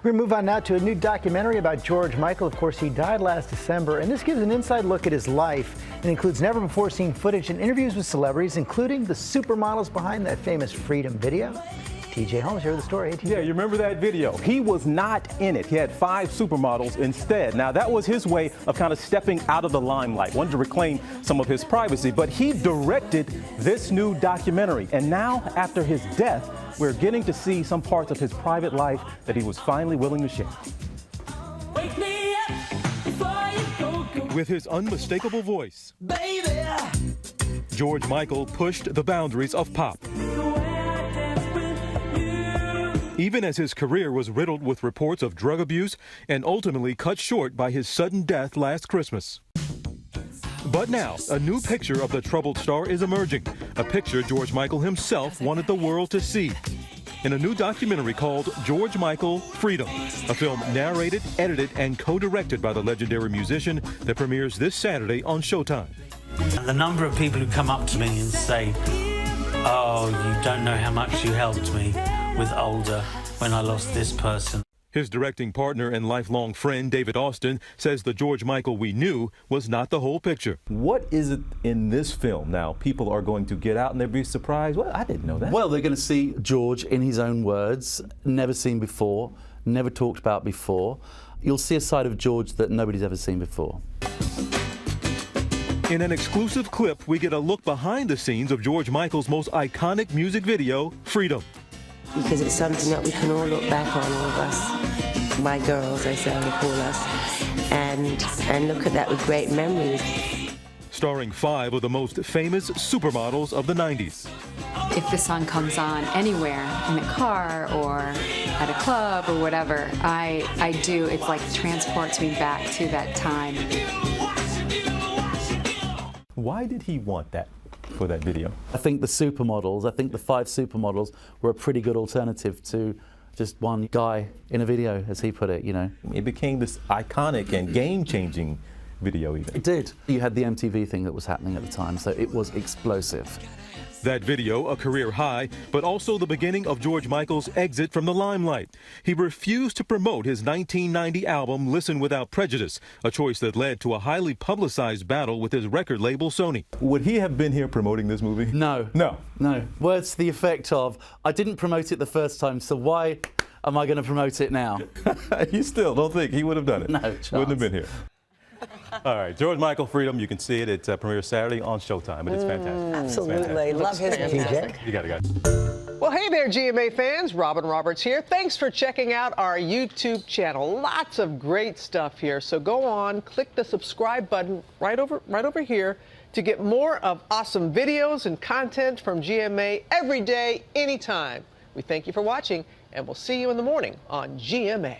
We're going to move on now to a new documentary about George Michael. Of course, he died last December, and this gives an inside look at his life. It includes never-before-seen footage and interviews with celebrities, including the supermodels behind that famous Freedom video. TJ Holmes here with the story. Hey, TJ. Yeah, you remember that video? He was not in it. He had 5 supermodels instead. Now, that was his way of kind of stepping out of the limelight, wanted to reclaim some of his privacy, but he directed this new documentary. And now, after his death, we're getting to see some parts of his private life that he was finally willing to share. Wake me up before you go. With his unmistakable voice, Baby, George Michael pushed the boundaries of pop. Even as his career was riddled with reports of drug abuse and ultimately cut short by his sudden death last Christmas. But now, a new picture of the troubled star is emerging, a picture George Michael himself wanted the world to see. In a new documentary called George Michael, Freedom, a film narrated, edited, and co-directed by the legendary musician that premieres this Saturday on Showtime. The number of people who come up to me and say, "Oh, you don't know how much you helped me with Older when I lost this person." His directing partner and lifelong friend, David Austin, says the George Michael we knew was not the whole picture. What is it in this film now? People are going to get out and they'll be surprised. Well, I didn't know that. Well, they're going to see George in his own words, never seen before, never talked about before. You'll see a side of George that nobody's ever seen before. In an exclusive clip, we get a look behind the scenes of George Michael's most iconic music video, Freedom. Because it's something that we can all look back on, all of us, my girls, as they would call us, and look at that with great memories. Starring 5 of the most famous supermodels of the 90s. If the song comes on anywhere, in the car or at a club or whatever, it's like transports me back to that time. Why did he want that for that video? I think the 5 supermodels were a pretty good alternative to just one guy in a video, as he put it, you know. It became this iconic and game-changing video even. It did. You had the MTV thing that was happening at the time, so it was explosive. That video, a career high, but also the beginning of George Michael's exit from the limelight. He refused to promote his 1990 album, Listen Without Prejudice, a choice that led to a highly publicized battle with his record label, Sony. Would he have been here promoting this movie? No. No. No. Words to the effect of, I didn't promote it the first time, so why am I going to promote it now? You still don't think he would have done it? No chance. Wouldn't have been here. All right, George Michael, Freedom, you can see it. It premieres Saturday on Showtime, but it's fantastic. Absolutely. Love his music. You got it, guys. Well, hey there, GMA fans. Robin Roberts here. Thanks for checking out our YouTube channel. Lots of great stuff here. So go on, click the subscribe button right over here to get more of awesome videos and content from GMA every day, anytime. We thank you for watching, and we'll see you in the morning on GMA.